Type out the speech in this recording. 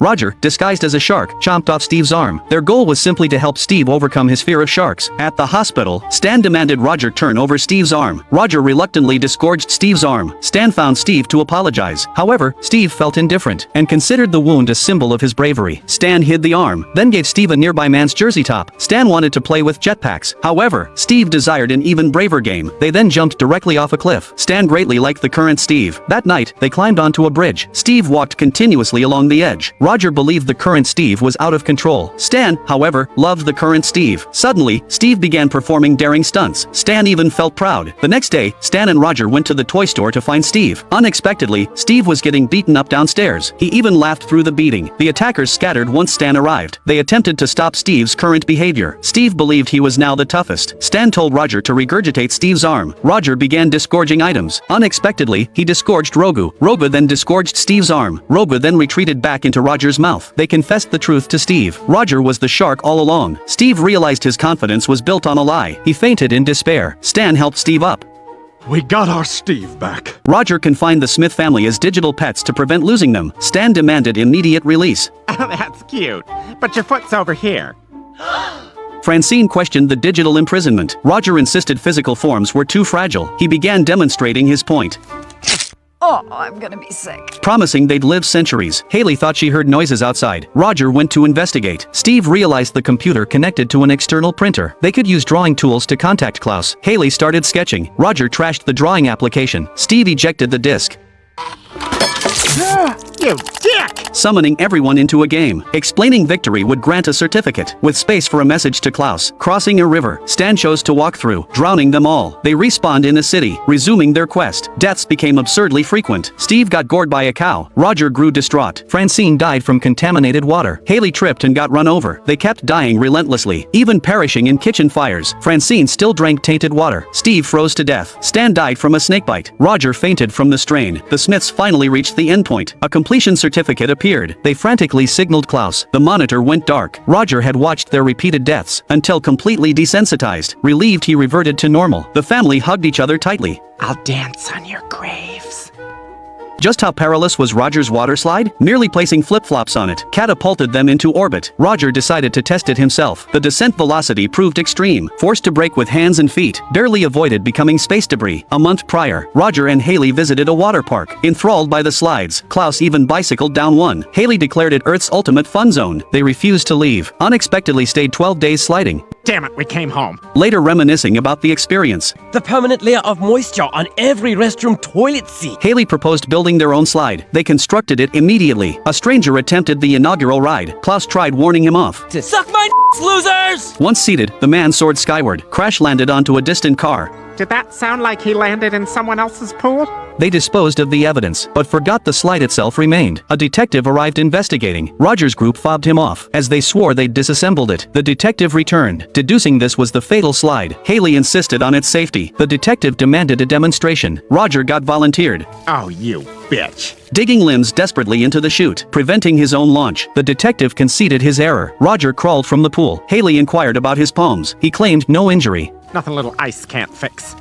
Roger, disguised as a shark, chomped off Steve's arm. Their goal was simply to help Steve overcome his fear of sharks. At the hospital, Stan demanded Roger turn over Steve's arm. Roger reluctantly disgorged Steve's arm. Stan found Steve to apologize. However, Steve felt indifferent and considered the wound a symbol of his bravery. Stan hid the arm, then gave Steve a nearby man's jersey top. Stan wanted to play with jetpacks. However, Steve desired an even braver game. They then jumped directly off a cliff. Stan greatly liked the current Steve. That night, they climbed onto a bridge. Steve walked continuously along the edge. Roger believed the current Steve was out of control. Stan, however, loved the current Steve. Suddenly, Steve began performing daring stunts. Stan even felt proud. The next day, Stan and Roger went to the toy store to find Steve. Unexpectedly, Steve was getting beaten up downstairs. He even laughed through the beating. The attackers scattered once Stan arrived. They attempted to stop Steve's current behavior. Steve believed he was now the toughest. Stan told Roger to regurgitate Steve's arm. Roger began disgorging items. Unexpectedly, he disgorged Rogu. Rogu then disgorged Steve's arm. Rogu then retreated back into Roger's mouth. They confessed the truth to Steve. Roger was the shark all along. Steve realized his confidence was built on a lie. He fainted in despair. Stan helped Steve up. We got our Steve back. Roger confined the Smith family as digital pets to prevent losing them. Stan demanded immediate release. Oh, that's cute. But your foot's over here. Francine questioned the digital imprisonment. Roger insisted physical forms were too fragile. He began demonstrating his point. Oh, I'm gonna be sick. Promising they'd live centuries. Hayley thought she heard noises outside. Roger went to investigate. Steve realized the computer connected to an external printer. They could use drawing tools to contact Klaus. Hayley started sketching. Roger trashed the drawing application. Steve ejected the disk. You dick! Summoning everyone into a game. Explaining victory would grant a certificate, with space for a message to Klaus. Crossing a river. Stan chose to walk through, drowning them all. They respawned in a city, resuming their quest. Deaths became absurdly frequent. Steve got gored by a cow. Roger grew distraught. Francine died from contaminated water. Hayley tripped and got run over. They kept dying relentlessly, even perishing in kitchen fires. Francine still drank tainted water. Steve froze to death. Stan died from a snakebite. Roger fainted from the strain. The Smiths finally reached the endpoint. A completion certificate appeared. They frantically signaled Klaus. The monitor went dark. Roger had watched their repeated deaths until completely desensitized. Relieved, he reverted to normal. The family hugged each other tightly. I'll dance on your graves. Just how perilous was Roger's water slide? Merely placing flip-flops on it catapulted them into orbit. Roger decided to test it himself. The descent velocity proved extreme. Forced to brake with hands and feet, barely avoided becoming space debris. A month prior, Roger and Hayley visited a water park. Enthralled by the slides, Klaus even bicycled down one. Hayley declared it Earth's ultimate fun zone. They refused to leave. Unexpectedly stayed 12 days sliding. Damn it, we came home. Later reminiscing about the experience. The permanent layer of moisture on every restroom toilet seat. Hayley proposed building their own slide. They constructed it immediately. A stranger attempted the inaugural ride. Klaus tried warning him off. Suck my losers! Once seated, the man soared skyward, crash-landed onto a distant car. Did that sound like he landed in someone else's pool? They disposed of the evidence, but forgot the slide itself remained. A detective arrived investigating. Roger's group fobbed him off, as they swore they'd disassembled it. The detective returned, deducing this was the fatal slide. Hayley insisted on its safety. The detective demanded a demonstration. Roger got volunteered. Oh, you bitch. Digging limbs desperately into the chute, preventing his own launch. The detective conceded his error. Roger crawled from the pool. Hayley inquired about his palms. He claimed no injury. Nothing little ice can't fix.